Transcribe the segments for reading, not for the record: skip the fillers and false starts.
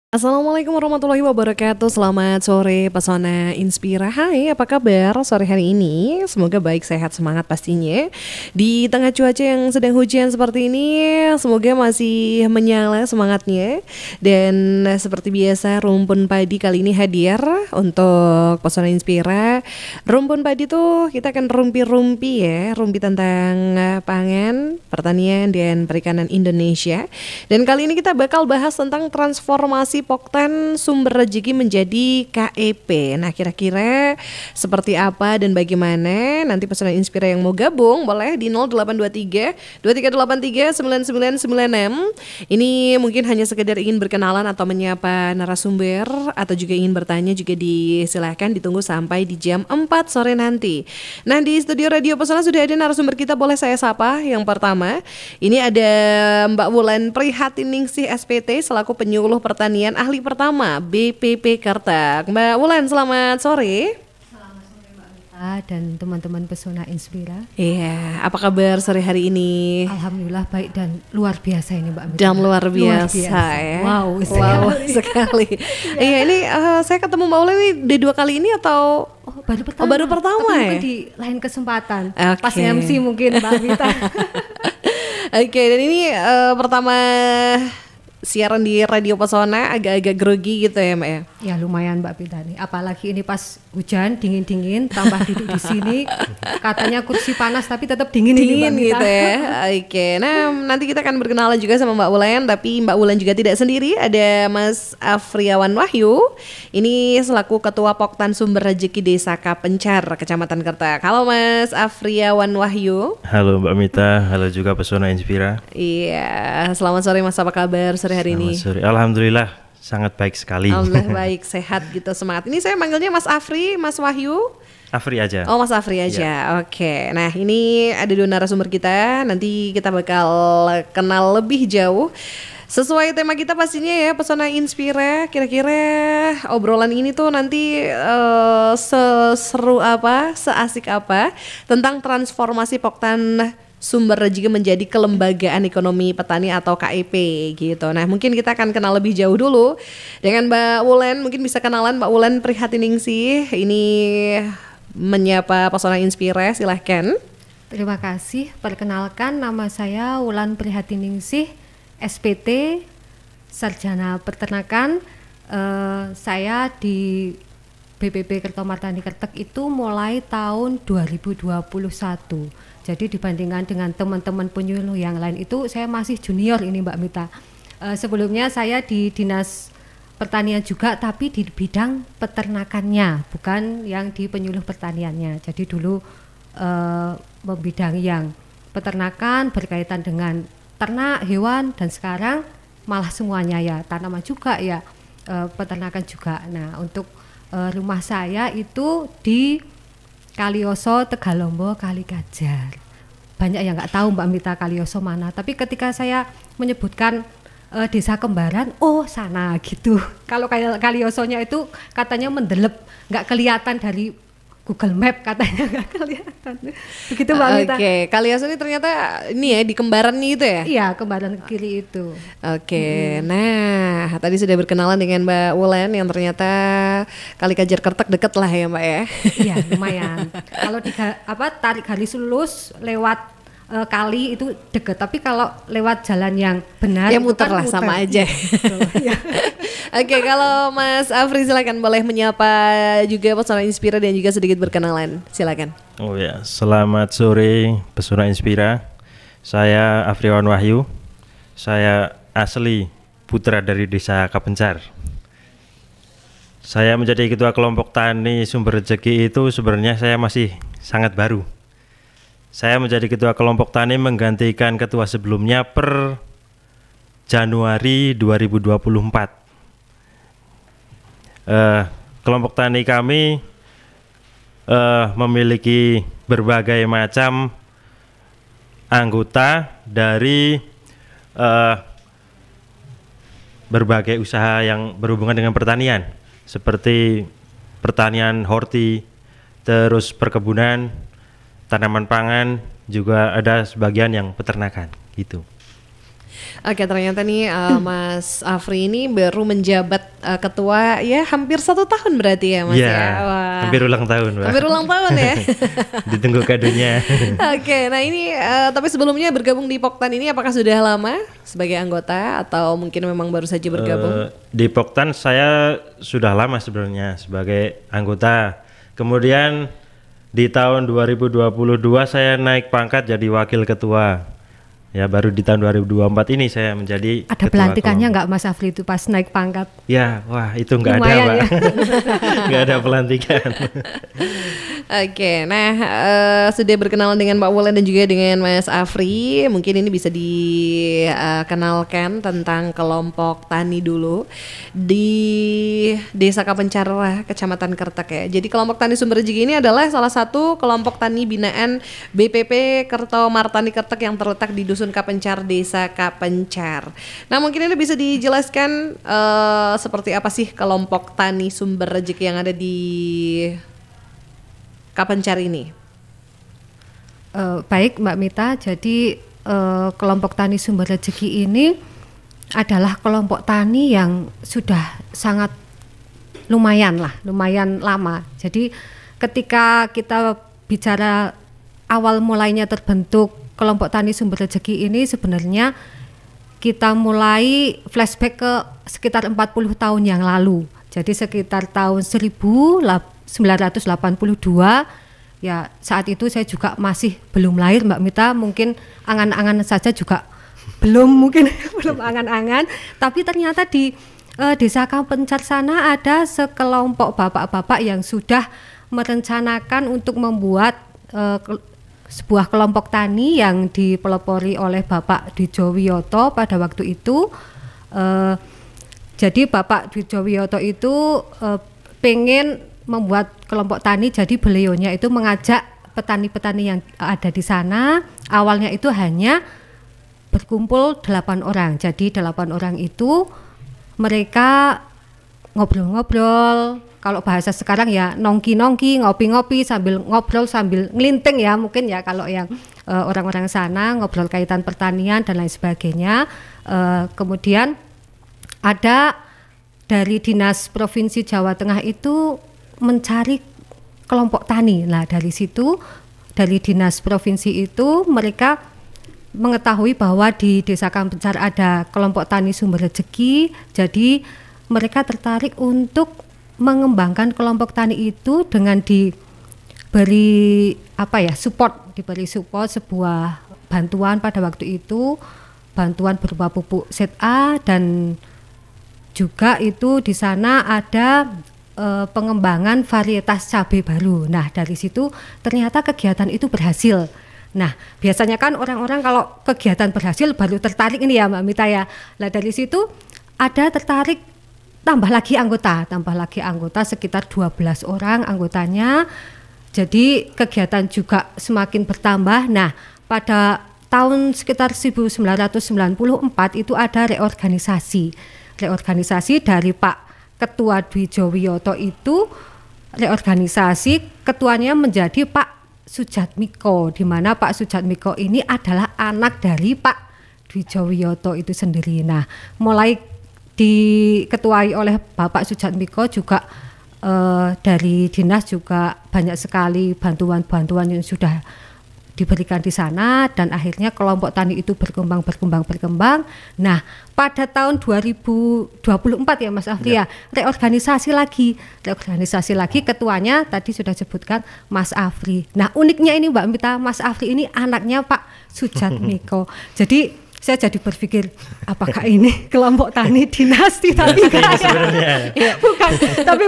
Assalamualaikum warahmatullahi wabarakatuh. Selamat sore Pesona Inspira. Hai, apa kabar sore hari ini? Semoga baik, sehat, semangat pastinya. Di tengah cuaca yang sedang hujan seperti ini, semoga masih menyala semangatnya. Dan seperti biasa, rumpun padi kali ini hadir untuk Pesona Inspira. Rumpun padi tuh kita akan rumpi-rumpi ya, rumpi tentang pangan, pertanian, dan perikanan Indonesia. Dan kali ini kita bakal bahas tentang transformasi Poktan sumber rezeki menjadi KEP. Nah, kira-kira seperti apa dan bagaimana? Nanti Pesona Inspira yang mau gabung boleh di 0823 2383 9996. Ini mungkin hanya sekedar ingin berkenalan atau menyapa narasumber, atau juga ingin bertanya juga disilahkan, ditunggu sampai di jam 4 sore nanti. Nah, di studio Radio Pesona sudah ada narasumber kita, boleh saya sapa. Yang pertama, ini ada Mbak Wulan Prihatiningsih SPT selaku penyuluh pertanian ahli pertama BPP Kertek. Mbak Wulan, selamat sore. Selamat sore Mbak Mita dan teman-teman Pesona Inspira. Iya, apa kabar sore hari ini? Alhamdulillah baik dan luar biasa ini Mbak Mita. Dan luar biasa ya. Wow, sekali. Iya, ini saya ketemu Mbak Wulan ini udah 2 kali ini atau baru pertama? baru pertama tapi ya? mungkin di lain kesempatan. Okay. Pas MC mungkin Mbak Mita. Oke, dan ini pertama siaran di Radio Pesona, agak-agak grogi gitu ya Mbak ya? Ya lumayan Mbak Mita nih, apalagi ini pas hujan dingin-dingin, tambah duduk di sini, katanya kursi panas tapi tetap dingin ini Mbak Mita. Gitu ya. Oke, nah nanti kita akan berkenalan juga sama Mbak Wulan, tapi Mbak Wulan juga tidak sendiri, ada Mas Afriawan Wahyu. Ini selaku Ketua Poktan Sumber Rezeki Desa Kapencar, Kecamatan Kertek. Halo Mas Afriawan Wahyu. Halo Mbak Mita, halo juga Pesona Inspira. Iya, selamat sore Mas, apa kabar sore hari ini? Selamat sore, alhamdulillah sangat baik sekali. Alhamdulillah baik, sehat gitu, semangat. Ini saya manggilnya Mas Afri, Mas Wahyu. Afri aja. Oh, Mas Afri aja. Ya. Oke. Nah, ini ada 2 narasumber kita. Nanti kita bakal kenal lebih jauh. Sesuai tema kita pastinya ya, Pesona Inspira. Kira-kira obrolan ini tuh nanti seseru apa, seasik apa tentang transformasi Poktan Sumber Rezeki menjadi Kelembagaan Ekonomi Petani atau KEP gitu. Nah, mungkin kita akan kenal lebih jauh dulu dengan Mbak Wulan. Mungkin bisa kenalan Mbak Wulan Prihatiningsih. Ini menyapa Pesona Inspira, silahkan. Terima kasih. Perkenalkan, nama saya Wulan Prihatiningsih, SPT, Sarjana Peternakan. Saya di BPP Kertomartani Kertek itu mulai tahun 2021. Jadi dibandingkan dengan teman-teman penyuluh yang lain itu saya masih junior ini Mbak Mita. Sebelumnya saya di Dinas Pertanian juga, tapi di bidang peternakannya, bukan yang di penyuluh pertaniannya. Jadi dulu membidangi yang peternakan berkaitan dengan ternak, hewan, dan sekarang malah semuanya ya, tanaman juga ya, peternakan juga. Nah, untuk rumah saya itu di Kalioso, Tegalombo, Kalikajar. Banyak yang nggak tahu Mbak Mita Kalioso mana, tapi ketika saya menyebutkan desa kembaran, oh sana gitu. Kalau kayak Kaliosonya itu katanya mendelep, nggak kelihatan dari Google Map, katanya nggak kelihatan. Begitu Mbak Mita. Oke, Kalioso ini ternyata ini ya di kembaran itu ya? Iya, kembaran ke kiri itu. Oke, nah tadi sudah berkenalan dengan Mbak Wulan yang ternyata Kalikajar Kertek deket lah ya Mbak ya? Iya, lumayan. Kalau tarik garis lurus lewat kali itu deket, tapi kalau lewat jalan yang benar ya itu muter kan lah, muter. sama aja. Ya. Oke, kalau Mas Afri silakan boleh menyapa juga Pesona Inspira dan juga sedikit berkenalan, silakan. Oh ya, selamat sore Pesona Inspira. Saya Afriawan Wahyu. Saya asli putra dari Desa Kapencar. Saya menjadi ketua kelompok tani sumber rezeki itu sebenarnya saya masih sangat baru. Saya menjadi ketua kelompok tani menggantikan ketua sebelumnya per Januari 2024. Kelompok tani kami memiliki berbagai macam anggota dari berbagai usaha yang berhubungan dengan pertanian, seperti pertanian horti, terus perkebunan, tanaman pangan, juga ada sebagian yang peternakan gitu. Oke, ternyata nih Mas Afri ini baru menjabat ketua ya hampir 1 tahun berarti ya Mas Iya, ya. Wah. hampir ulang tahun, Mbak. Hampir ulang tahun ya. Ditunggu kadonya. Oke, nah ini tapi sebelumnya bergabung di Poktan ini apakah sudah lama sebagai anggota atau mungkin memang baru saja bergabung? Di Poktan saya sudah lama sebenarnya sebagai anggota. Kemudian di tahun 2022 saya naik pangkat jadi wakil ketua. Ya baru di tahun 2024 ini saya menjadi Ada ketua pelantikannya kelompok. nggak Mas Afri itu pas naik pangkat? Ya, wah itu nggak ada, Lumayan Pak. ya. Nggak ada pelantikan. Oke, nah sudah berkenalan dengan Pak Wulan dan juga dengan Mas Afri. Mungkin ini bisa dikenalkan tentang kelompok tani dulu di Desa Kapencar, Kecamatan Kertek ya. Jadi kelompok tani Sumber Rezeki ini adalah salah satu kelompok tani binaan BPP Kerto Martani Kertek yang terletak di Dusun Kapencar, Desa Kapencar. Nah mungkin ini bisa dijelaskan seperti apa sih kelompok tani Sumber Rezeki yang ada di Kapencar ini? Baik Mbak Mita, jadi kelompok tani Sumber Rezeki ini adalah kelompok tani yang sudah sangat lumayan lama. Jadi ketika kita bicara awal mulainya terbentuk kelompok tani Sumber Rezeki ini, sebenarnya kita mulai flashback ke sekitar 40 tahun yang lalu. Jadi sekitar tahun 1982, ya saat itu saya juga masih belum lahir Mbak Mita, mungkin angan-angan saja juga belum angan-angan, tapi ternyata di Desa Kapencar sana ada sekelompok bapak-bapak yang sudah merencanakan untuk membuat sebuah kelompok tani yang dipelopori oleh Bapak Dwijo Wiyoto pada waktu itu. Jadi Bapak Dwijo Wiyoto itu pengen membuat kelompok tani, jadi beliaunya itu mengajak petani-petani yang ada di sana. Awalnya itu hanya berkumpul 8 orang. Jadi 8 orang itu mereka ngobrol-ngobrol. Kalau bahasa sekarang ya nongki-nongki, ngopi-ngopi sambil ngobrol sambil ngelinting ya mungkin ya kalau yang orang-orang sana ngobrol kaitan pertanian dan lain sebagainya. Kemudian ada dari Dinas Provinsi Jawa Tengah itu mencari kelompok tani. Nah dari situ, dari Dinas Provinsi itu mereka mengetahui bahwa di Desa Kapencar ada kelompok tani Sumber Rezeki. Jadi mereka tertarik untuk mengembangkan kelompok tani itu dengan diberi diberi support sebuah bantuan pada waktu itu, bantuan berupa pupuk ZA, dan juga itu di sana ada pengembangan varietas cabai baru. Nah dari situ ternyata kegiatan itu berhasil. Nah biasanya kan orang-orang kalau kegiatan berhasil baru tertarik ini ya Mbak Mita ya. Nah dari situ ada tertarik tambah lagi anggota sekitar 12 orang anggotanya. Jadi kegiatan juga semakin bertambah. Nah pada tahun sekitar 1994 itu ada reorganisasi dari Pak Ketua Dwijo Wiyoto itu, reorganisasi ketuanya menjadi Pak Sujatmiko, di mana Pak Sujatmiko ini adalah anak dari Pak Dwijo Wiyoto itu sendiri. Nah, mulai diketuai oleh Bapak Sujatmiko juga dari dinas juga banyak sekali bantuan-bantuan yang sudah diberikan di sana, dan akhirnya kelompok tani itu berkembang. Nah, pada tahun 2024 ya Mas Afri ya, reorganisasi lagi ketuanya tadi sudah sebutkan Mas Afri. Nah, uniknya ini Mbak Mita, Mas Afri ini anaknya Pak Sujatmiko. Jadi saya jadi berpikir apakah ini kelompok tani dinasti, tapi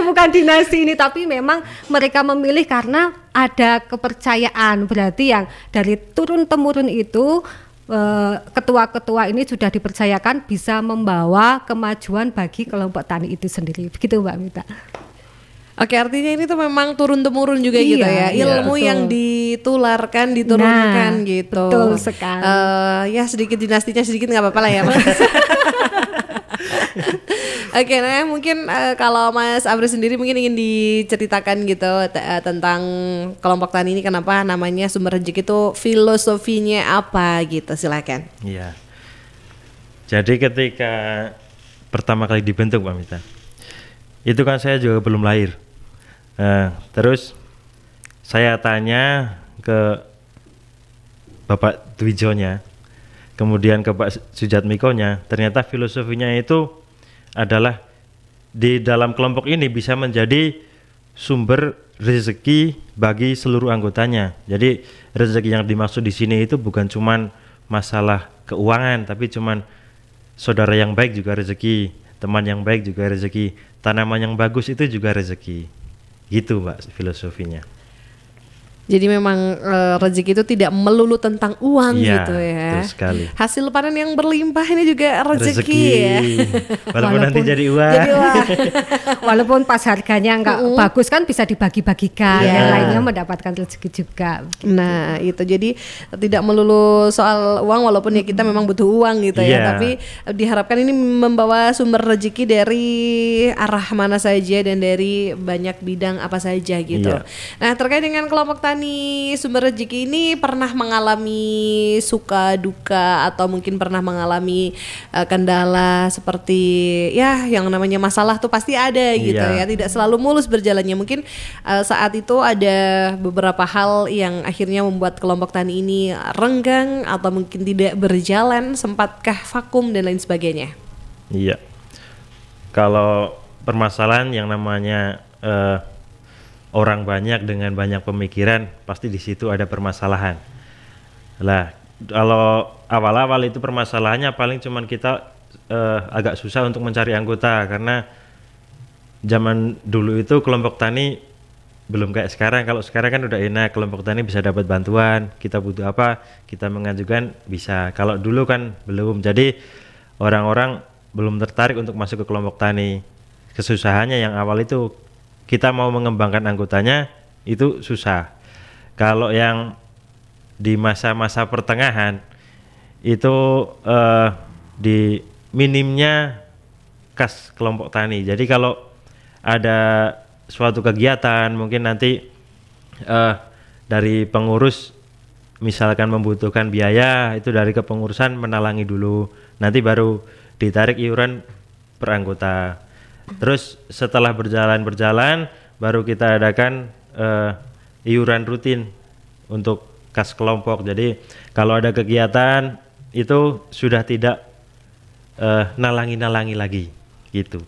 bukan dinasti ini, tapi memang mereka memilih karena ada kepercayaan, berarti yang dari turun temurun itu ketua-ketua ini sudah dipercayakan bisa membawa kemajuan bagi kelompok tani itu sendiri. Begitu Mbak Mita. Oke, artinya ini tuh memang turun-temurun juga Iya, gitu ya, ilmu betul. yang diturunkan gitu. Betul sekali. Ya sedikit dinastinya sedikit nggak apa-apa lah ya Mas. Oke, nah mungkin kalau Mas Afri sendiri mungkin ingin diceritakan gitu tentang kelompok tani ini, kenapa namanya Sumber Rezeki itu, filosofinya apa gitu, silakan. Iya. Jadi ketika pertama kali dibentuk Pak Mita, itu kan saya juga belum lahir. Terus saya tanya ke Bapak Dwijonya, kemudian ke Pak Sujatmikonya, ternyata filosofinya itu adalah di dalam kelompok ini bisa menjadi sumber rezeki bagi seluruh anggotanya. Jadi rezeki yang dimaksud di sini itu bukan cuman masalah keuangan, tapi cuman saudara yang baik juga rezeki, teman yang baik juga rezeki, tanaman yang bagus itu juga rezeki. Gitu Mbak filosofinya. Jadi memang rezeki itu tidak melulu tentang uang gitu ya. Betul sekali. Hasil panen yang berlimpah ini juga rezeki ya. Walaupun nanti jadi uang. Walaupun pas harganya nggak bagus kan bisa dibagi-bagikan, yang lainnya mendapatkan rezeki juga. Nah itu jadi tidak melulu soal uang, walaupun ya kita memang butuh uang gitu ya. Tapi diharapkan ini membawa sumber rezeki dari arah mana saja dan dari banyak bidang apa saja gitu. Nah terkait dengan kelompok tani sumber rezeki ini, pernah mengalami suka duka atau mungkin pernah mengalami kendala seperti ya yang namanya masalah tuh pasti ada gitu ya, tidak selalu mulus berjalannya. Mungkin saat itu ada beberapa hal yang akhirnya membuat kelompok tani ini renggang atau mungkin tidak berjalan, sempatkah vakum dan lain sebagainya? Iya, kalau permasalahan yang namanya orang banyak dengan banyak pemikiran, pasti di situ ada permasalahan. Lah, kalau awal-awal itu permasalahannya paling cuman kita agak susah untuk mencari anggota, karena zaman dulu itu kelompok tani belum kayak sekarang. Kalau sekarang kan udah enak, kelompok tani bisa dapat bantuan, kita butuh apa, kita mengajukan bisa. Kalau dulu kan belum, jadi orang-orang belum tertarik untuk masuk ke kelompok tani. Kesusahannya yang awal itu kita mau mengembangkan anggotanya itu susah. Kalau yang di masa-masa pertengahan itu di minimnya kas kelompok tani. Jadi kalau ada suatu kegiatan mungkin nanti dari pengurus misalkan membutuhkan biaya, itu dari kepengurusan menalangi dulu, nanti baru ditarik iuran per anggota. Terus setelah berjalan baru kita adakan iuran rutin untuk kas kelompok. Jadi kalau ada kegiatan itu sudah tidak nalangi lagi gitu.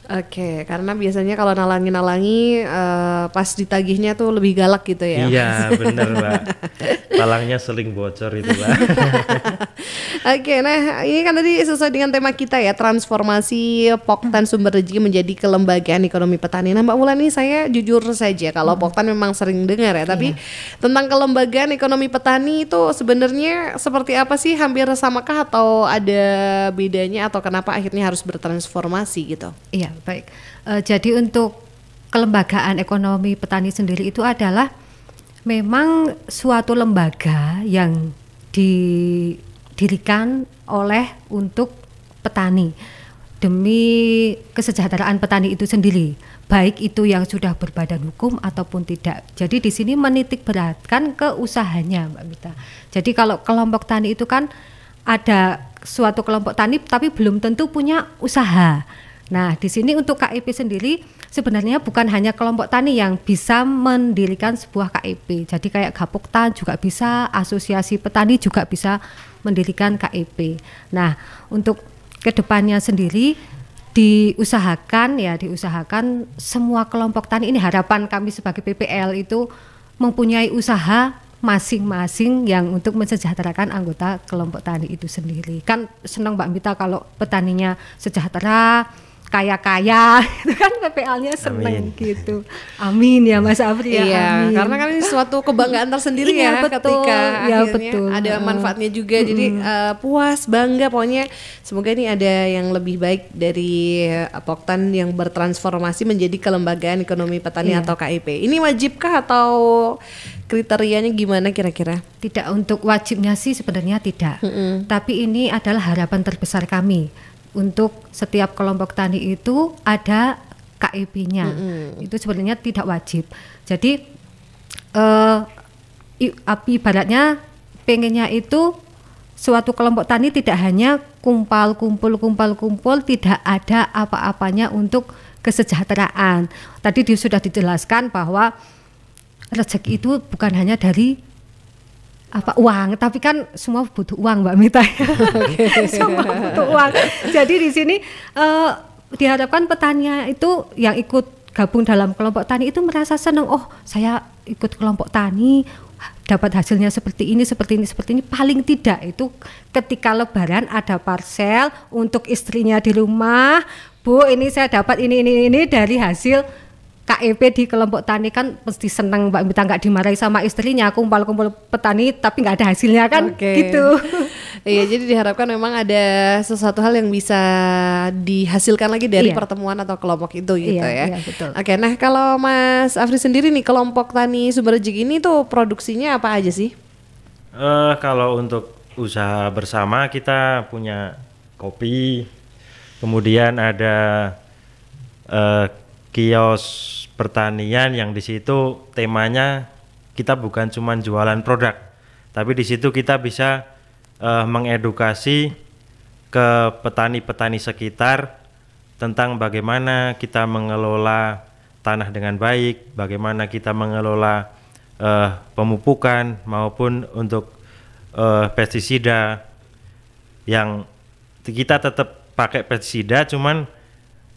Oke, karena biasanya kalau nalangi pas ditagihnya tuh lebih galak gitu ya. Iya bener Mbak, palangnya sering bocor itu Mbak. Oke, nah ini kan tadi sesuai dengan tema kita ya, transformasi Poktan Sumber Rezeki menjadi kelembagaan ekonomi petani. Nah Mbak Wulan, ini saya jujur saja kalau Poktan memang sering dengar ya, tapi tentang kelembagaan ekonomi petani itu sebenarnya seperti apa sih? Hampir samakah atau ada bedanya, atau kenapa akhirnya harus bertransformasi gitu? Iya, baik. Jadi untuk kelembagaan ekonomi petani sendiri itu adalah memang suatu lembaga yang didirikan oleh untuk petani demi kesejahteraan petani itu sendiri, baik itu yang sudah berbadan hukum ataupun tidak. Jadi di sini menitik beratkan ke usahanya, Mbak Mita. Jadi kalau kelompok tani itu kan ada suatu kelompok tani tapi belum tentu punya usaha. Nah, di sini untuk KIP sendiri sebenarnya bukan hanya kelompok tani yang bisa mendirikan sebuah KIP. Jadi kayak Gapoktan juga bisa, asosiasi petani juga bisa mendirikan KIP. Nah, untuk kedepannya sendiri diusahakan semua kelompok tani ini, harapan kami sebagai PPL itu mempunyai usaha masing-masing yang untuk mensejahterakan anggota kelompok tani itu sendiri. Kan senang Mbak Mita kalau petaninya sejahtera, kaya-kaya, itu kan PPL-nya seneng gitu. Amin ya Mas Afri ya. Iya, amin. karena kan ini suatu kebanggaan tersendiri Iya, ya, betul. ketika Ya, akhirnya betul. ada manfaatnya juga. Jadi puas, bangga pokoknya. Semoga ini ada yang lebih baik dari Poktan yang bertransformasi menjadi kelembagaan ekonomi petani atau KIP. Ini wajibkah atau kriterianya gimana kira-kira? Tidak, untuk wajibnya sih sebenarnya tidak. Tapi ini adalah harapan terbesar kami. Untuk setiap kelompok tani itu ada KIP-nya. Itu sebenarnya tidak wajib. Jadi ibaratnya pengennya itu suatu kelompok tani tidak hanya kumpul, tidak ada apa-apanya untuk kesejahteraan. Tadi sudah dijelaskan bahwa rezeki itu bukan hanya dari uang, tapi kan semua butuh uang, Mbak Mita. Semua butuh uang. Jadi di sini diharapkan petani itu yang ikut gabung dalam kelompok tani itu merasa senang. Oh, saya ikut kelompok tani, dapat hasilnya seperti ini. Paling tidak itu ketika Lebaran ada parcel untuk istrinya di rumah. Bu, ini saya dapat ini dari hasil KEP di kelompok tani, kan mesti senang Mbak Mita, nggak dimarahi sama istrinya kumpul petani tapi nggak ada hasilnya kan. Gitu. Iya, jadi diharapkan memang ada sesuatu hal yang bisa dihasilkan lagi dari pertemuan atau kelompok itu gitu ya. Iya, betul. Oke, nah kalau Mas Afri sendiri nih, kelompok tani Sumber Rejeki ini tuh produksinya apa aja sih? Kalau untuk usaha bersama kita punya kopi, kemudian ada kios pertanian yang di situ temanya kita bukan cuma jualan produk, tapi di situ kita bisa mengedukasi ke petani-petani sekitar tentang bagaimana kita mengelola tanah dengan baik, bagaimana kita mengelola pemupukan maupun untuk pestisida, yang kita tetap pakai pestisida cuman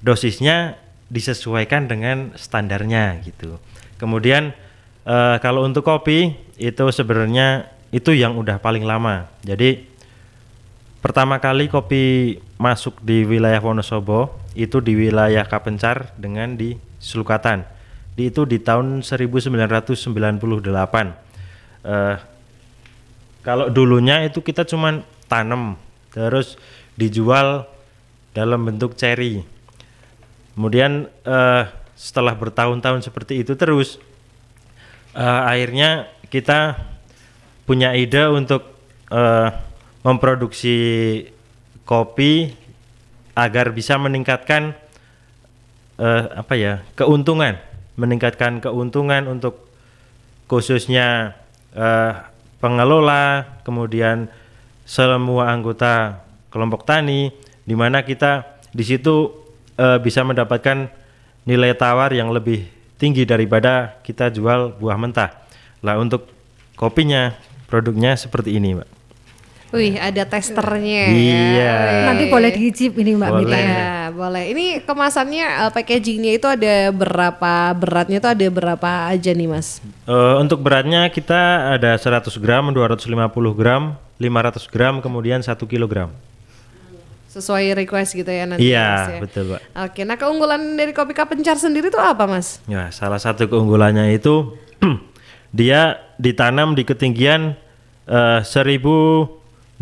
dosisnya disesuaikan dengan standarnya gitu. Kemudian kalau untuk kopi itu sebenarnya itu yang udah paling lama. Jadi pertama kali kopi masuk di wilayah Wonosobo itu di wilayah Kapencar dengan di Sulukatan. Itu di tahun 1998. Kalau dulunya itu kita cuman tanam terus dijual dalam bentuk ceri. Kemudian setelah bertahun-tahun seperti itu terus, akhirnya kita punya ide untuk memproduksi kopi agar bisa meningkatkan meningkatkan keuntungan untuk khususnya pengelola, kemudian semua anggota kelompok tani, di mana kita di situ bisa mendapatkan nilai tawar yang lebih tinggi daripada kita jual buah mentah. Lah untuk kopinya produknya seperti ini, Mbak. Wih, ada testernya. Iya. Nanti boleh dicicip ini Mbak Mita. Ya, boleh. Ini kemasannya, packagingnya itu ada berapa, beratnya itu ada berapa aja nih Mas? Untuk beratnya kita ada 100 gram, 250 gram, 500 gram, kemudian 1 kilogram. Sesuai request gitu ya nanti. Iya, Mas, ya? betul Pak. Oke, nah keunggulan dari kopi Kapencar sendiri itu apa Mas? Ya, salah satu keunggulannya itu dia ditanam di ketinggian 1243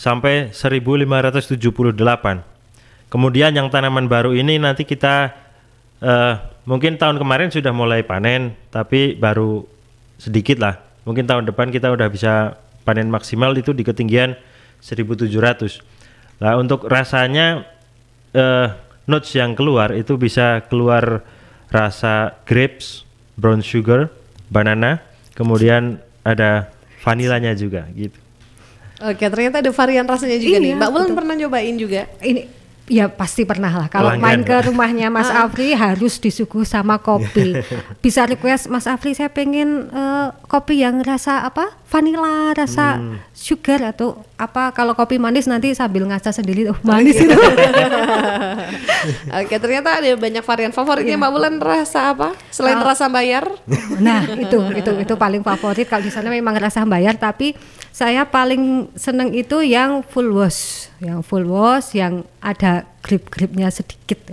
sampai 1578. Kemudian yang tanaman baru ini nanti kita mungkin tahun kemarin sudah mulai panen, tapi baru sedikit lah. Mungkin tahun depan kita udah bisa panen maksimal itu di ketinggian 1700. Nah untuk rasanya notes yang keluar itu bisa keluar rasa grapes, brown sugar, banana, kemudian ada vanilanya juga gitu. Oke, ternyata ada varian rasanya juga nih. Mbak Wulan betul. pernah nyobain juga? Ini ya pasti pernah lah. Kalau main ke rumahnya Mas Afri harus disuguh sama kopi. Bisa request Mas Afri, saya pengen kopi yang rasa apa? Vanila, rasa sugar atau apa? Kalau kopi manis nanti sambil ngaca sendiri, manis itu. Oke, ternyata ada banyak varian. Favoritnya Mbak Wulan rasa apa? Selain rasa bayar? Nah, itu paling favorit. Kalau di sana memang rasa bayar, tapi saya paling seneng itu yang full wash, yang ada grip-gripnya sedikit.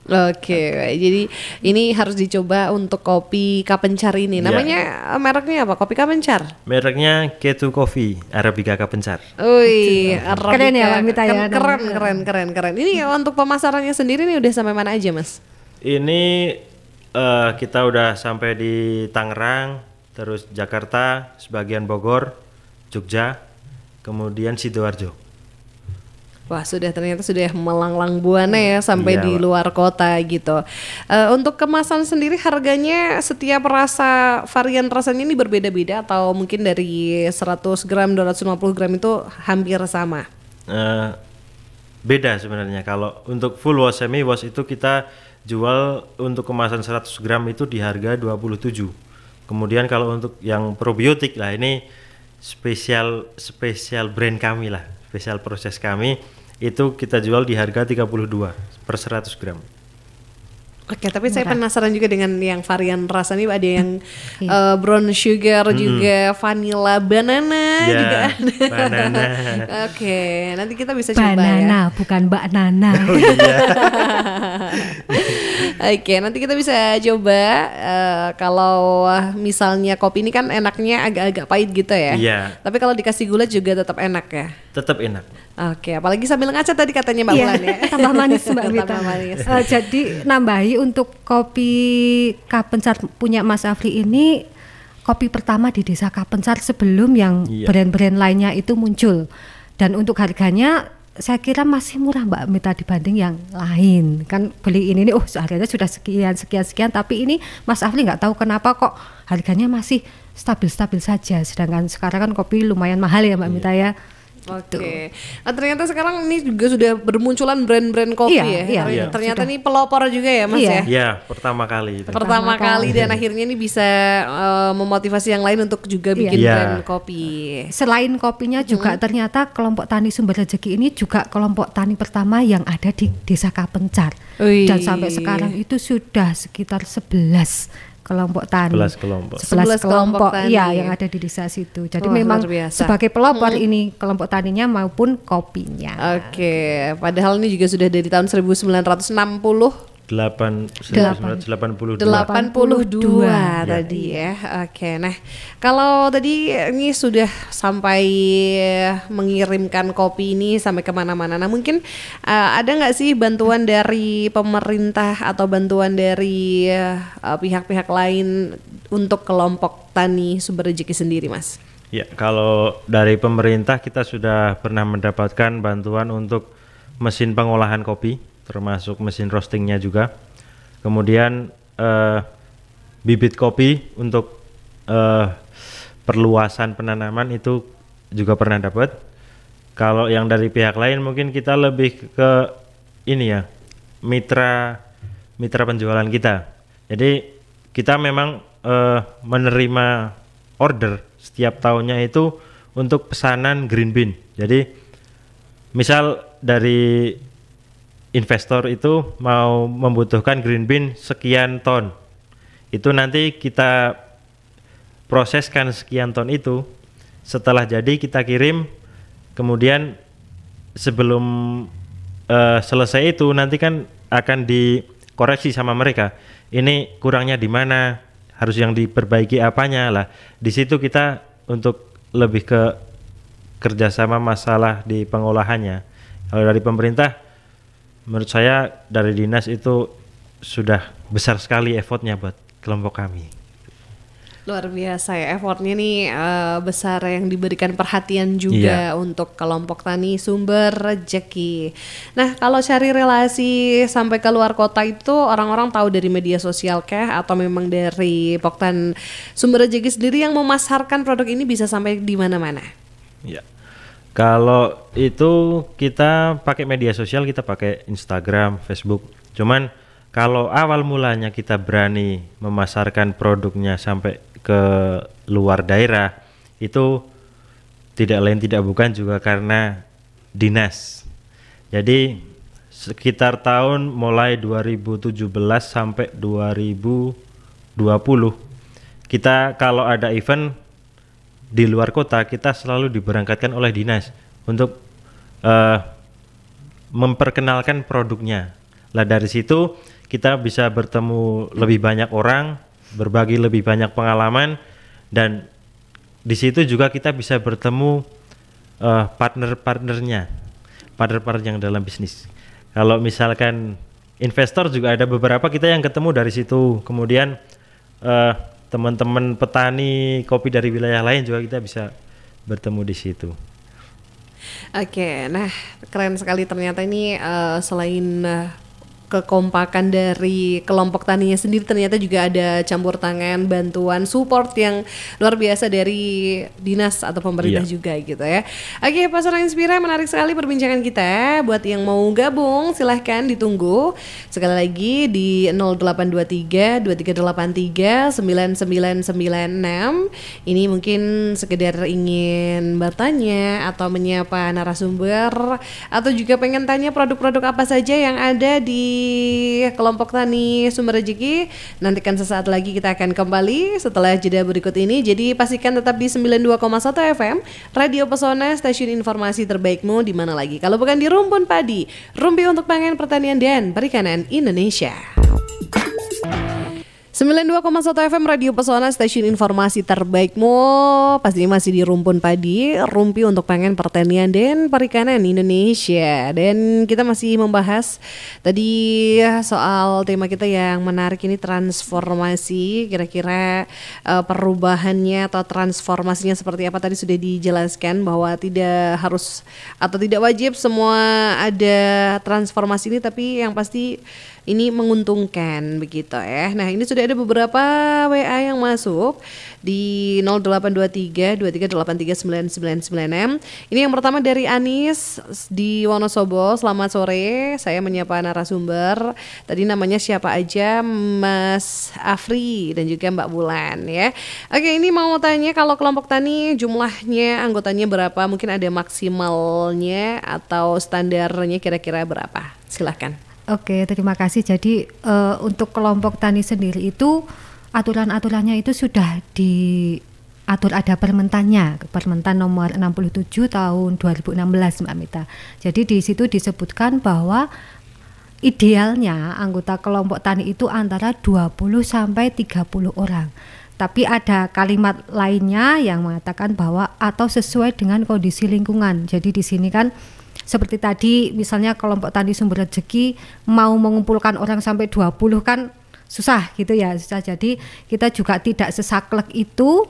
Oke, baik. Jadi ini harus dicoba untuk kopi Kapencar ini. Namanya mereknya apa? Kopi Kapencar? Mereknya Ketu Coffee Arabica Kapencar. Wih, keren ya Mbak Mita ya. Keren. Ini untuk pemasarannya sendiri nih udah sampai mana aja Mas? Ini kita udah sampai di Tangerang, terus Jakarta, sebagian Bogor, Jogja, kemudian Sidoarjo. Wah, ternyata sudah melanglang buana ya sampai Iya, di Pak. luar kota gitu. Untuk kemasan sendiri harganya setiap varian rasanya ini berbeda-beda atau mungkin dari 100 gram, 250 gram itu hampir sama? Eh, Beda sebenarnya. Kalau untuk full wash semi wash itu kita jual untuk kemasan 100 gram itu di harga 27. Kemudian kalau untuk yang probiotik lah, ini spesial brand kami lah, spesial proses kami, itu kita jual di harga 32 per 100 gram. Oke, tapi saya Murah. penasaran juga dengan yang varian rasa nih, ada yang Iya. brown sugar juga, vanilla, banana Ya, juga ada. banana. Oke, nanti kita bisa coba ya. Banana, bukan Mbak Nana. Oke, nanti kita bisa coba. Kalau misalnya kopi ini kan enaknya agak-agak pahit gitu ya. Iya. Tapi kalau dikasih gula juga tetap enak ya. Tetap enak. Oke, apalagi sambil ngaca tadi katanya Mbak Iya, Ulan ya. tambah manis Mbak Mita. Tambah manis. Jadi nambahi untuk kopi Kapencar punya Mas Afri ini kopi pertama di Desa Kapencar sebelum yang Iya. brand-brand lainnya itu muncul. Dan untuk harganya saya kira masih murah Mbak Mita dibanding yang lain. Kan beli ini nih, harganya sudah sekian, tapi ini Mas Afri nggak tahu kenapa kok harganya masih stabil-stabil saja. Sedangkan sekarang kan kopi lumayan mahal ya Mbak Mita ya. Oke. Nah, ternyata sekarang ini juga sudah bermunculan brand-brand kopi Iya, ya. iya. Ternyata Sudah. ini pelopor juga ya Mas Iya. ya. Ya, pertama kali itu. Pertama kali kali. dan akhirnya ini bisa memotivasi yang lain untuk juga bikin Iya. brand kopi. Selain kopinya juga ternyata kelompok tani Sumber Rezeki ini juga kelompok tani pertama yang ada di Desa Kapencar. Wih. Dan sampai sekarang itu sudah sekitar 11 kelompok tani. 11 kelompok. 11 kelompok tani. Iya yang ada di desa situ. Jadi Wah, memang luar biasa. sebagai pelopor ini kelompok taninya maupun kopinya. Oke, padahal ini juga sudah dari tahun 1960 1982. 82 Ya. tadi ya. Oke, nah kalau tadi ini sudah sampai mengirimkan kopi ini sampai kemana-mana. Nah mungkin ada nggak sih bantuan dari pemerintah atau bantuan dari pihak-pihak lain untuk kelompok tani Sumber Rezeki sendiri, Mas? Ya, kalau dari pemerintah kita sudah pernah mendapatkan bantuan untuk mesin pengolahan kopi, termasuk mesin roastingnya juga. Kemudian bibit kopi untuk perluasan penanaman itu juga pernah dapat. Kalau yang dari pihak lain mungkin kita lebih ke ini ya, mitra penjualan kita. Jadi kita memang menerima order setiap tahunnya itu untuk pesanan green bean. Jadi misal dari investor itu mau membutuhkan green bean sekian ton, itu nanti kita proseskan sekian ton itu, setelah jadi kita kirim, kemudian sebelum selesai itu nanti kan akan dikoreksi sama mereka, ini kurangnya di mana, harus yang diperbaiki apanya lah. Di situ kita untuk lebih ke kerjasama masalah di pengolahannya. Kalau dari pemerintah, menurut saya dari dinas itu sudah besar sekali effortnya buat kelompok kami. Luar biasa ya effortnya nih besar yang diberikan perhatian juga untuk kelompok tani Sumber Rezeki. Nah kalau cari relasi sampai ke luar kota itu orang-orang tahu dari media sosial kah atau memang dari Poktan Sumber Rezeki sendiri yang memasarkan produk ini bisa sampai di mana-mana? Ya. Kalau itu kita pakai media sosial, kita pakai Instagram, Facebook. Cuman kalau awal mulanya kita berani memasarkan produknya sampai ke luar daerah, itu tidak lain tidak bukan juga karena dinas. Jadi sekitar tahun mulai 2017 sampai 2020 kita kalau ada event di luar kota, kita selalu diberangkatkan oleh dinas untuk memperkenalkan produknya. Lah dari situ kita bisa bertemu lebih banyak orang, berbagi lebih banyak pengalaman, dan di situ juga kita bisa bertemu partner yang dalam bisnis. Kalau misalkan investor juga ada beberapa kita yang ketemu dari situ. Kemudian teman-teman petani kopi dari wilayah lain juga kita bisa bertemu di situ. Oke, nah keren sekali ternyata ini selain kekompakan dari kelompok taninya sendiri, ternyata juga ada campur tangan, bantuan, support yang luar biasa dari dinas atau pemerintah juga gitu ya. Oke, Pesona Inspira, menarik sekali perbincangan kita. Buat yang mau gabung silahkan ditunggu. Sekali lagi di 0823 2383 9996. Ini mungkin sekedar ingin bertanya atau menyapa narasumber, atau juga pengen tanya produk-produk apa saja yang ada di kelompok tani Sumber Rezeki. Nantikan sesaat lagi kita akan kembali setelah jeda berikut ini. Jadi pastikan tetap di 92,1 FM Radio Pesona, stasiun informasi terbaikmu di mana lagi kalau bukan di Rumpun Padi, Rumpi untuk Pangan, Pertanian dan Perikanan Indonesia. 92,1 FM Radio Pesona, stasiun informasi terbaikmu. Pastinya masih di Rumpun Padi, Rumpi untuk Pangan, Pertanian dan Perikanan Indonesia. Dan kita masih membahas tadi soal tema kita yang menarik ini, transformasi. Kira-kira perubahannya atau transformasinya seperti apa tadi sudah dijelaskan, bahwa tidak harus atau tidak wajib semua ada transformasi ini, tapi yang pasti ini menguntungkan begitu ya. Nah, ini sudah ada beberapa WA yang masuk di 0823 2383 999. Ini yang pertama dari Anis di Wonosobo. Selamat sore, saya menyapa narasumber. Tadi namanya siapa aja, Mas Afri dan juga Mbak Bulan ya. Oke, ini mau tanya, kalau kelompok tani jumlahnya anggotanya berapa? Mungkin ada maksimalnya atau standarnya kira-kira berapa? Silahkan. Oke, terima kasih. Jadi untuk kelompok tani sendiri itu aturan-aturannya itu sudah diatur, ada permentannya, Permentan nomor 67 tahun 2016 Mbak Mita. Jadi di situ disebutkan bahwa idealnya anggota kelompok tani itu antara 20 sampai 30 orang. Tapi ada kalimat lainnya yang mengatakan bahwa atau sesuai dengan kondisi lingkungan. Jadi di sini kan seperti tadi misalnya kelompok tani Sumber Rezeki mau mengumpulkan orang sampai 20 kan susah gitu ya, susah. Jadi kita juga tidak sesaklek itu,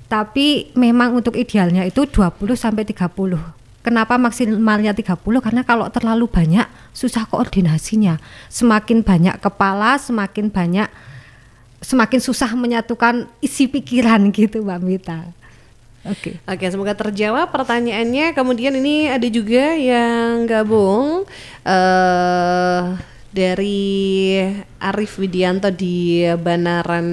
tapi memang untuk idealnya itu 20 sampai 30. Kenapa maksimalnya 30? Karena kalau terlalu banyak susah koordinasinya. Semakin banyak kepala, semakin susah menyatukan isi pikiran gitu Mbak Mita. Oke, semoga terjawab pertanyaannya. Kemudian ini ada juga yang gabung dari Arif Widianto di Banaran.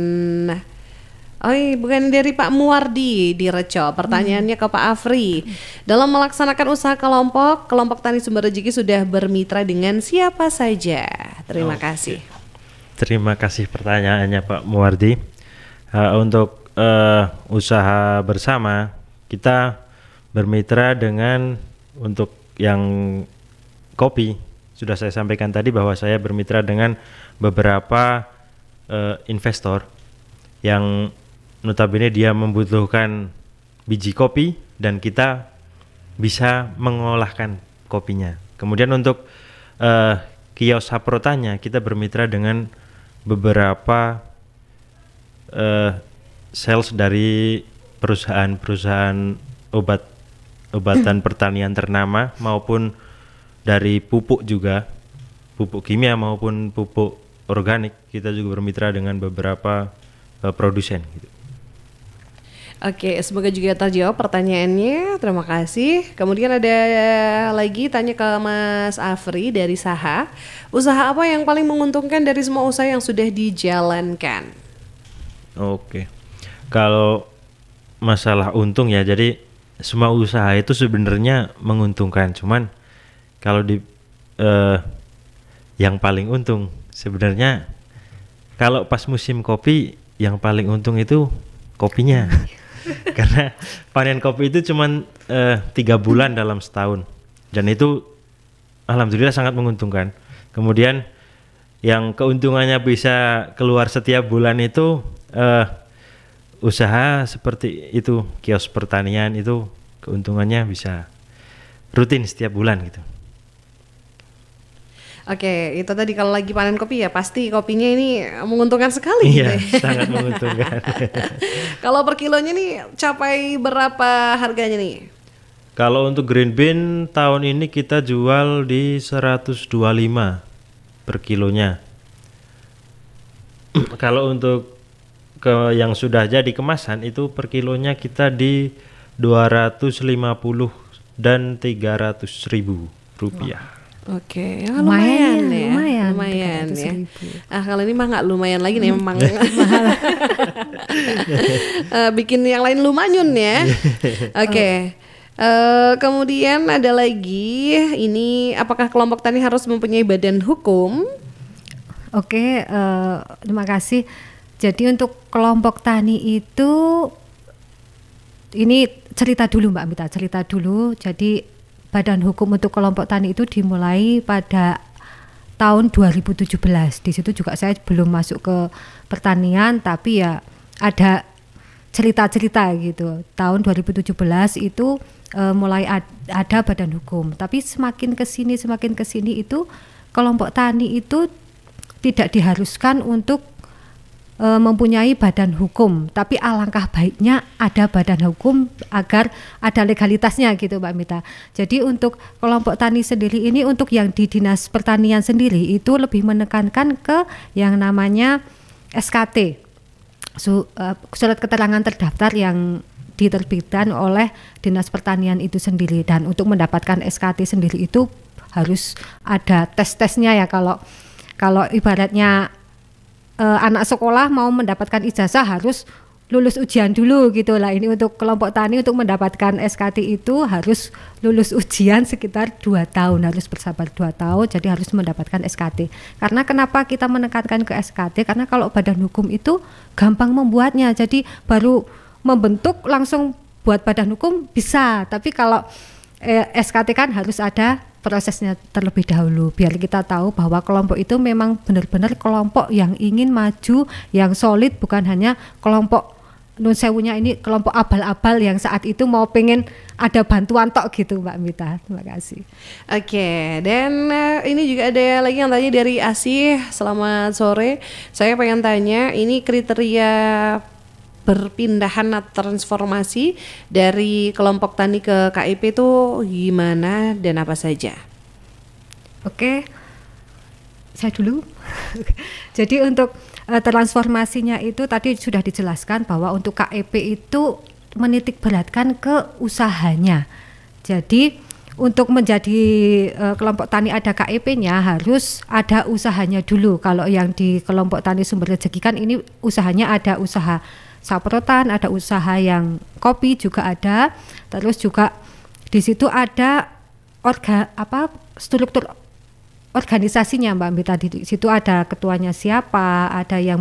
Bukan, dari Pak Muwardi di Reco. Pertanyaannya ke Pak Afri. Dalam melaksanakan usaha kelompok tani Sumber Rezeki sudah bermitra dengan siapa saja? Terima kasih. Terima kasih pertanyaannya Pak Muwardi. Untuk usaha bersama kita bermitra dengan, untuk yang kopi sudah saya sampaikan tadi bahwa saya bermitra dengan beberapa investor yang notabene dia membutuhkan biji kopi dan kita bisa mengolahkan kopinya. Kemudian untuk kios saprotanya kita bermitra dengan beberapa sales dari perusahaan obatan pertanian ternama, maupun dari pupuk juga, pupuk kimia maupun pupuk organik. Kita juga bermitra dengan beberapa produsen gitu. Oke, semoga juga terjawab pertanyaannya. Terima kasih. Kemudian ada lagi tanya ke Mas Afri dari Saha. Usaha apa yang paling menguntungkan dari semua usaha yang sudah dijalankan? Oke. Kalau masalah untung ya, jadi semua usaha itu sebenarnya menguntungkan. Cuman kalau di yang paling untung sebenarnya kalau pas musim kopi, yang paling untung itu kopinya. Karena panen kopi itu cuman 3 bulan dalam setahun, dan itu alhamdulillah sangat menguntungkan. Kemudian yang keuntungannya bisa keluar setiap bulan itu usaha seperti itu, kios pertanian itu keuntungannya bisa rutin setiap bulan gitu. Oke, itu tadi kalau lagi panen kopi ya pasti kopinya ini menguntungkan sekali. Iya, gitu ya. Sangat menguntungkan. Kalau per kilonya nih capai berapa harganya nih? Kalau untuk green bean tahun ini kita jual di 125 per kilonya. Kalau untuk yang sudah jadi kemasan itu per kilonya kita di 250 dan 300.000 rupiah. Oke, lumayan ya, lumayan ya. 300.000. Kalau ini mah nggak lumayan lagi nih, memang bikin yang lain lumanyun ya. Oke. Kemudian ada lagi, ini apakah kelompok tani harus mempunyai badan hukum? Oke, terima kasih. Jadi untuk kelompok tani itu, ini cerita dulu Mbak Mita, cerita dulu. Jadi badan hukum untuk kelompok tani itu dimulai pada tahun 2017. Di situ juga saya belum masuk ke pertanian, tapi ya ada cerita-cerita gitu. Tahun 2017 itu mulai ada badan hukum. Tapi semakin kesini itu kelompok tani itu tidak diharuskan untuk mempunyai badan hukum, tapi alangkah baiknya ada badan hukum agar ada legalitasnya gitu Mbak Mita. Jadi untuk kelompok tani sendiri ini, untuk yang di Dinas Pertanian sendiri itu lebih menekankan ke yang namanya SKT, surat keterangan terdaftar yang diterbitkan oleh Dinas Pertanian itu sendiri. Dan untuk mendapatkan SKT sendiri itu harus ada tes-tesnya ya. Kalau ibaratnya anak sekolah mau mendapatkan ijazah harus lulus ujian dulu gitu lah. Ini untuk kelompok tani untuk mendapatkan SKT itu harus lulus ujian sekitar 2 tahun, harus bersabar 2 tahun, jadi harus mendapatkan SKT. Karena kenapa kita menekankan ke SKT? Karena kalau badan hukum itu gampang membuatnya, jadi baru membentuk langsung buat badan hukum bisa, tapi kalau SKT kan harus ada prosesnya terlebih dahulu, biar kita tahu bahwa kelompok itu memang benar-benar kelompok yang ingin maju, yang solid, bukan hanya kelompok nun sewunya ini kelompok abal-abal yang saat itu mau pengen ada bantuan tok gitu Mbak Mita. Terima kasih. Oke, dan ini juga ada lagi yang tanya dari Asih. Selamat sore, saya pengen tanya ini kriteria perpindahan atau transformasi dari kelompok tani ke KIP itu gimana dan apa saja? Oke, saya dulu. Jadi untuk transformasinya itu tadi sudah dijelaskan bahwa untuk KIP itu menitik beratkan ke usahanya. Jadi untuk menjadi kelompok tani ada KIP-nya harus ada usahanya dulu. Kalau yang di kelompok tani Sumber Rezeki kan ini usahanya ada usaha saprotan, ada usaha yang kopi juga ada, terus juga di situ ada struktur organisasinya Mbak Mita. Di situ ada ketuanya siapa, ada yang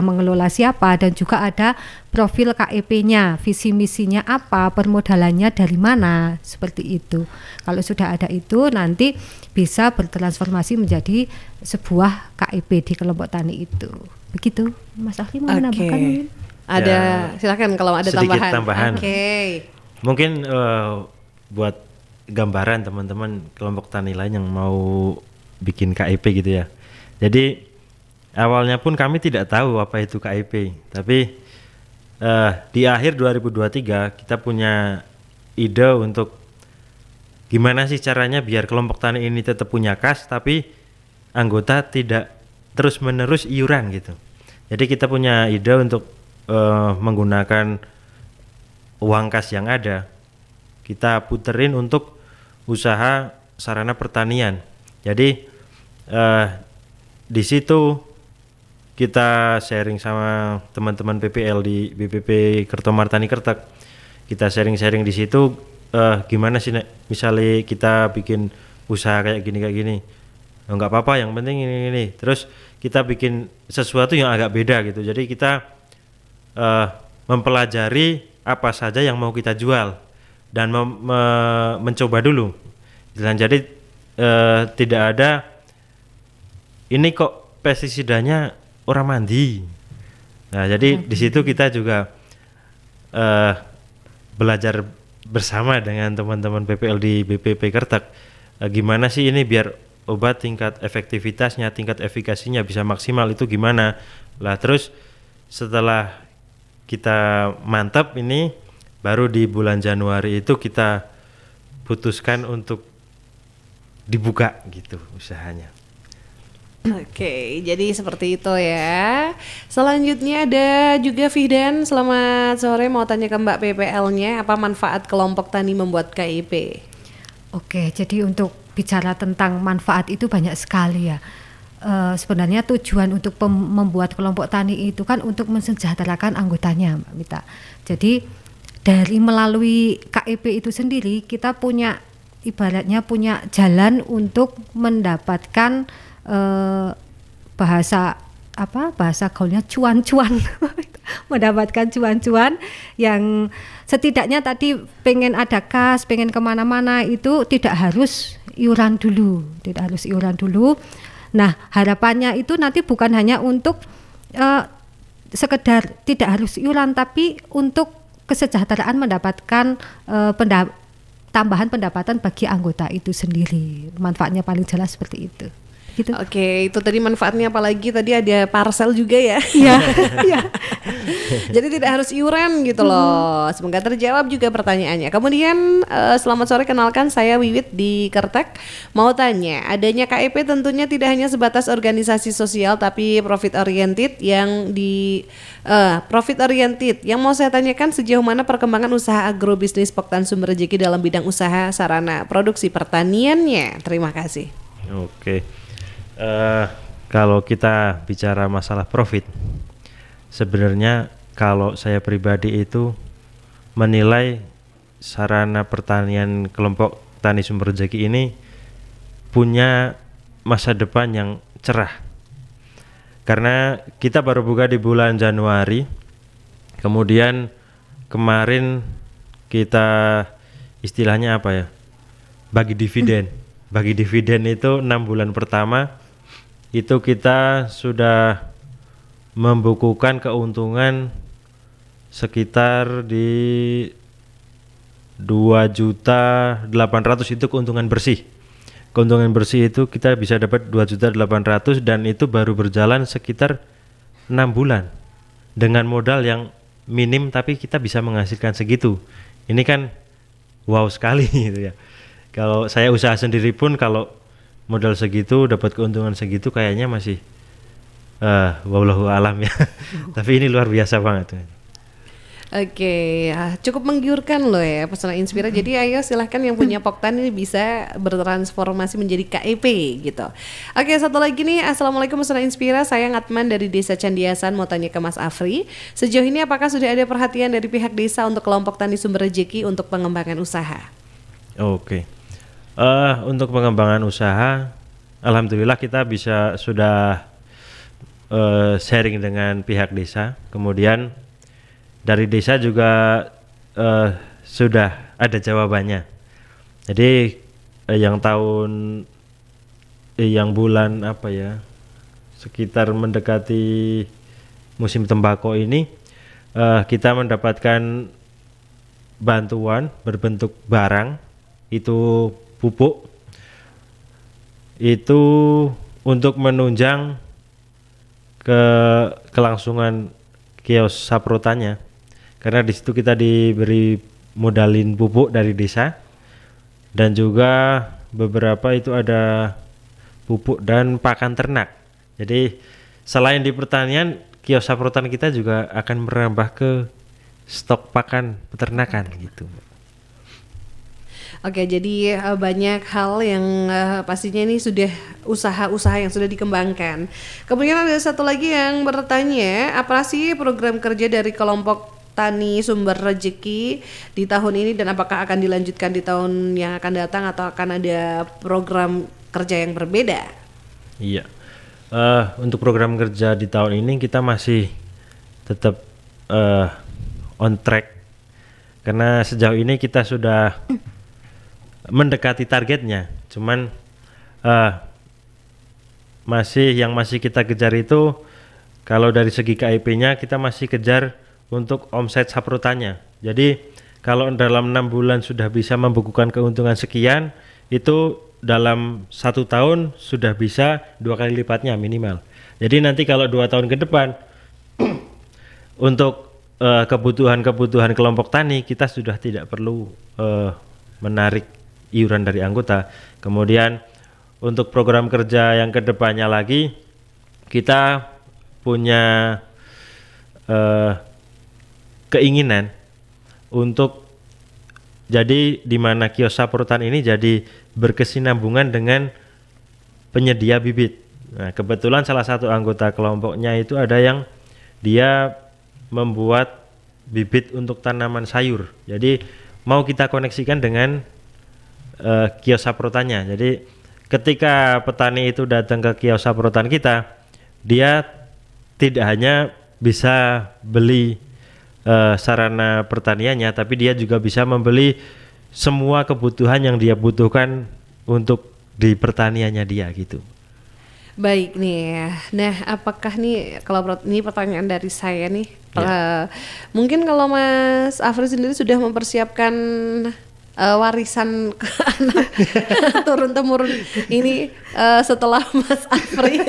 mengelola siapa, dan juga ada profil KIP-nya, visi misinya apa, permodalannya dari mana, seperti itu. Kalau sudah ada itu nanti bisa bertransformasi menjadi sebuah KIP di kelompok tani itu. Begitu, Mas Ahli mau menambahkan mungkin? Ada, silakan kalau ada tambahan. Oke. Mungkin buat gambaran teman-teman kelompok tani lain yang mau bikin KIP gitu ya. Jadi awalnya pun kami tidak tahu apa itu KIP, tapi di akhir 2023 kita punya ide untuk gimana sih caranya biar kelompok tani ini tetap punya kas, tapi anggota tidak terus-menerus iuran gitu. Jadi kita punya ide untuk menggunakan uang kas yang ada, kita puterin untuk usaha sarana pertanian. Jadi di situ kita sharing sama teman-teman PPL di BPP Kertomartani Kertek. Kita sharing-sharing di situ gimana sih misalnya kita bikin usaha kayak gini. Nggak apa-apa, yang penting ini. Terus kita bikin sesuatu yang agak beda gitu. Jadi kita mempelajari apa saja yang mau kita jual dan mencoba dulu. Dan jadi tidak ada ini kok pestisidanya orang mandi. Nah, jadi di situ kita juga belajar bersama dengan teman-teman PPL di BPP Kertek. Gimana sih ini biar obat tingkat efektivitasnya, tingkat efikasinya bisa maksimal itu gimana. Lah terus setelah kita mantap ini, baru di bulan Januari itu kita putuskan untuk dibuka gitu usahanya. Oke, jadi seperti itu ya. Selanjutnya ada juga Fihdan, selamat sore, mau tanya ke Mbak PPL-nya, apa manfaat kelompok tani membuat KIP? Oke, jadi untuk bicara tentang manfaat itu banyak sekali ya. Sebenarnya tujuan untuk membuat kelompok tani itu kan untuk mensejahterakan anggotanya, Mbak Mita. Jadi dari melalui KIP itu sendiri kita punya ibaratnya punya jalan untuk mendapatkan bahasa gaulnya cuan-cuan mendapatkan cuan-cuan yang setidaknya tadi pengen ada kas, pengen kemana-mana itu tidak harus iuran dulu. Nah harapannya itu nanti bukan hanya untuk sekedar tidak harus iuran, tapi untuk kesejahteraan mendapatkan tambahan pendapatan bagi anggota itu sendiri. Manfaatnya paling jelas seperti itu. Gitu. Oke, itu tadi manfaatnya, apalagi tadi ada parcel juga ya. Iya. Jadi tidak harus iuran gitu loh. Semoga terjawab juga pertanyaannya. Kemudian selamat sore, kenalkan saya Wiwit di Kertek. Mau tanya, adanya KIP tentunya tidak hanya sebatas organisasi sosial tapi profit oriented yang Yang mau saya tanyakan, sejauh mana perkembangan usaha agrobisnis Poktan Sumber Rejeki dalam bidang usaha sarana produksi pertaniannya? Terima kasih. Oke. Kalau kita bicara masalah profit, sebenarnya kalau saya pribadi itu menilai sarana pertanian kelompok Tani Sumber Rejeki ini punya masa depan yang cerah. Karena kita baru buka di bulan Januari, kemudian kemarin kita istilahnya apa ya? Bagi dividen. Bagi dividen itu 6 bulan pertama itu kita sudah membukukan keuntungan sekitar di 2.800.000 itu keuntungan bersih. Keuntungan bersih itu kita bisa dapat 2.800.000 dan itu baru berjalan sekitar 6 bulan dengan modal yang minim tapi kita bisa menghasilkan segitu. Ini kan wow sekali gitu ya. Kalau saya usaha sendiri pun kalau modal segitu dapat keuntungan segitu kayaknya masih wallahu alam ya. Tapi ini luar biasa banget. Oke, cukup menggiurkan loh ya Pesona Inspira. Jadi ayo silahkan yang punya Poktan ini bisa bertransformasi menjadi KIP gitu. Oke, satu lagi nih, Assalamualaikum Pesona Inspira, saya Ngatman dari Desa Candiasan, mau tanya ke Mas Afri. Sejauh ini apakah sudah ada perhatian dari pihak desa untuk kelompok tani sumber rejeki untuk pengembangan usaha? Oke. Untuk pengembangan usaha, alhamdulillah kita sudah sharing dengan pihak desa. Kemudian dari desa juga sudah ada jawabannya. Jadi yang bulan apa ya, sekitar mendekati musim tembakau ini kita mendapatkan bantuan berbentuk barang, itu pupuk, itu untuk menunjang kelangsungan kios saprotannya, karena di situ kita diberi modalin pupuk dari desa dan juga beberapa itu ada pupuk dan pakan ternak. Jadi selain di pertanian, kios saprotan kita juga akan merambah ke stok pakan peternakan gitu. Oke, jadi banyak hal yang pastinya ini sudah usaha-usaha yang sudah dikembangkan. Kemudian ada satu lagi yang bertanya, apa sih program kerja dari kelompok Tani Sumber Rejeki di tahun ini dan apakah akan dilanjutkan di tahun yang akan datang atau akan ada program kerja yang berbeda? Iya, untuk program kerja di tahun ini kita masih tetap on track karena sejauh ini kita sudah mendekati targetnya, cuman masih kita kejar itu kalau dari segi KIP-nya kita masih kejar untuk omset saprotannya. Jadi kalau dalam 6 bulan sudah bisa membukukan keuntungan sekian, itu dalam 1 tahun sudah bisa 2 kali lipatnya minimal. Jadi nanti kalau 2 tahun ke depan untuk kebutuhan kelompok tani kita sudah tidak perlu menarik iuran dari anggota. Kemudian untuk program kerja yang kedepannya lagi, kita punya keinginan untuk jadi di mana kios saprotan ini jadi berkesinambungan dengan penyedia bibit. Nah, kebetulan salah satu anggota kelompoknya itu ada yang dia membuat bibit untuk tanaman sayur. Jadi mau kita koneksikan dengan kios saprotannya. Jadi ketika petani itu datang ke kios saprotan kita, dia tidak hanya bisa beli sarana pertaniannya, tapi dia juga bisa membeli semua kebutuhan yang dia butuhkan untuk di pertaniannya dia gitu. Baik nih, nah apakah nih kalau ini pertanyaan dari saya nih, mungkin kalau Mas Afri sendiri sudah mempersiapkan warisan ke anak turun temurun ini setelah Mas Afri?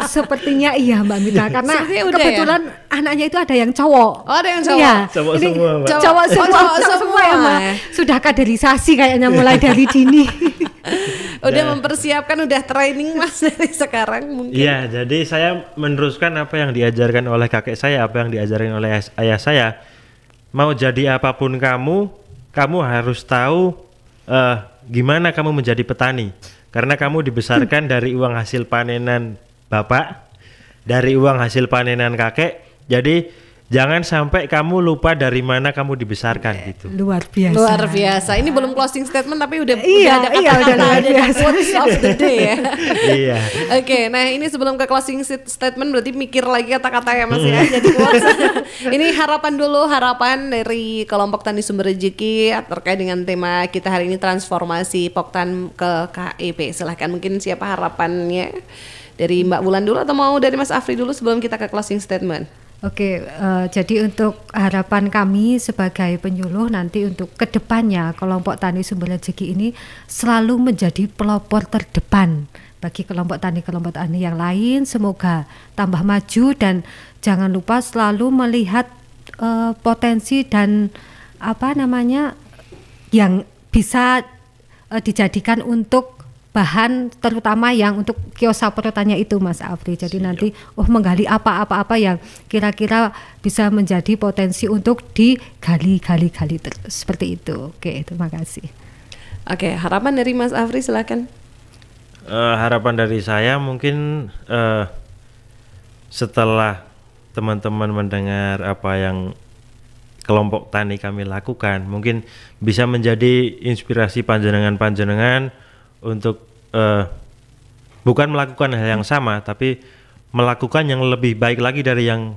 Sepertinya iya Mbak Mita, karena kebetulan anaknya itu ada yang cowok. Oh, ada yang cowok. Iya. Cowok semua, Mbak. Cowok semua ya Mbak. Sudah kaderisasi kayaknya mulai dari dini. Udah mempersiapkan, udah training Mas dari sekarang mungkin. Iya, jadi saya meneruskan apa yang diajarkan oleh kakek saya, apa yang diajarkan oleh ayah saya. Mau jadi apapun kamu harus tahu gimana kamu menjadi petani. Karena kamu dibesarkan dari uang hasil panenan bapak, dari uang hasil panenan kakek. Jadi jangan sampai kamu lupa dari mana kamu dibesarkan gitu. Luar biasa. Luar biasa. Ini belum closing statement tapi udah ada luar biasa. quotes of the day ya. Iya. Oke, nah ini sebelum ke closing statement berarti mikir lagi kata-kata ya Mas ya. Jadi quotes. Ini harapan dari kelompok Tani Sumber Rezeki terkait dengan tema kita hari ini, transformasi Poktan ke KEP. Silahkan, mungkin siapa harapannya, dari Mbak Wulan dulu atau mau dari Mas Afri dulu sebelum kita ke closing statement? Oke, jadi untuk harapan kami sebagai penyuluh nanti untuk kedepannya kelompok Tani Sumber Rezeki ini selalu menjadi pelopor terdepan bagi kelompok tani yang lain. Semoga tambah maju dan jangan lupa selalu melihat potensi dan yang bisa dijadikan untuk bahan, terutama yang untuk kios saprotannya itu Mas Afri. Jadi nanti menggali apa-apa yang kira-kira bisa menjadi potensi untuk digali terus, seperti itu. Oke, terima kasih. Oke, harapan dari Mas Afri silakan. Harapan dari saya mungkin setelah teman-teman mendengar apa yang kelompok tani kami lakukan, mungkin bisa menjadi inspirasi panjenengan untuk bukan melakukan hal yang sama, tapi melakukan yang lebih baik lagi dari yang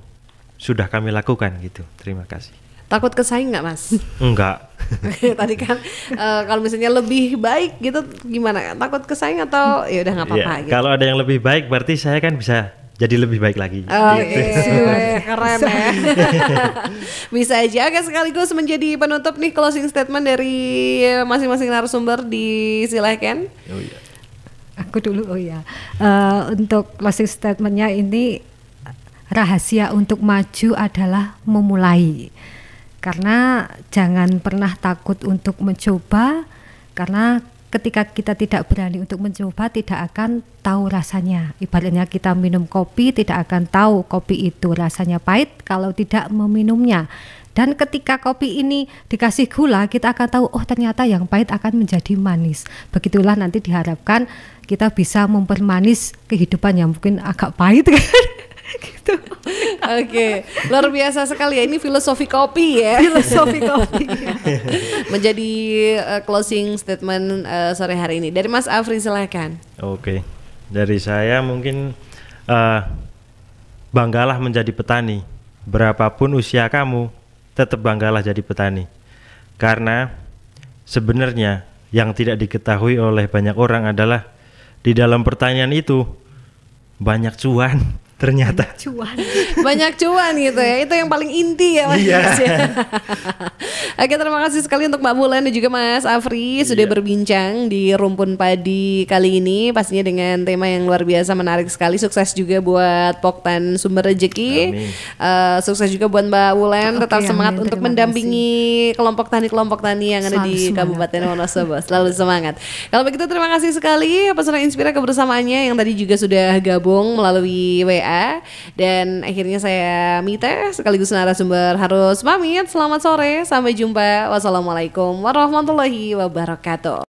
sudah kami lakukan gitu. Terima kasih. Takut kesaing nggak Mas? Enggak. Tadi kan kalau misalnya lebih baik gitu gimana? Takut kesaing atau ya udah nggak apa-apa gitu? Kalau ada yang lebih baik berarti saya kan bisa jadi lebih baik lagi. Oke, keren ya. Bisa aja. Oke, sekaligus menjadi penutup nih closing statement dari masing-masing narasumber, disilahkan. Oh iya. Aku dulu, untuk closing statementnya ini, rahasia untuk maju adalah memulai. Karena jangan pernah takut untuk mencoba, karena ketika kita tidak berani untuk mencoba, tidak akan tahu rasanya. Ibaratnya kita minum kopi, tidak akan tahu kopi itu rasanya pahit kalau tidak meminumnya. Dan ketika kopi ini dikasih gula, kita akan tahu, ternyata yang pahit akan menjadi manis. Begitulah nanti diharapkan kita bisa mempermanis kehidupan yang mungkin agak pahit kan. Gitu. Oke, luar biasa sekali ya, ini filosofi kopi ya. Filosofi kopi. Menjadi closing statement sore hari ini dari Mas Afri, silakan. Oke, dari saya mungkin banggalah menjadi petani. Berapapun usia kamu, tetap banggalah jadi petani. Karena sebenarnya yang tidak diketahui oleh banyak orang adalah di dalam pertanian itu banyak cuan, ternyata. Cuan. Banyak cuan gitu ya, itu yang paling inti ya Mas. Iya. Oke, terima kasih sekali untuk Mbak Wulan dan juga Mas Afri sudah berbincang di Rumpun Padi kali ini, pastinya dengan tema yang luar biasa menarik sekali. Sukses juga buat Poktan Sumber Rezeki. Amin. Sukses juga buat Mbak Wulan, Oke, tetap semangat amin. untuk Terima mendampingi kelompok tani yang ada Selalu di semangat. Kabupaten Wonosobo. Selalu semangat. Kalau begitu terima kasih sekali Pesona Inspira kebersamaannya yang tadi juga sudah gabung melalui WA. Dan akhirnya saya Mita sekaligus narasumber harus pamit. Selamat sore, sampai jumpa. Wassalamualaikum warahmatullahi wabarakatuh.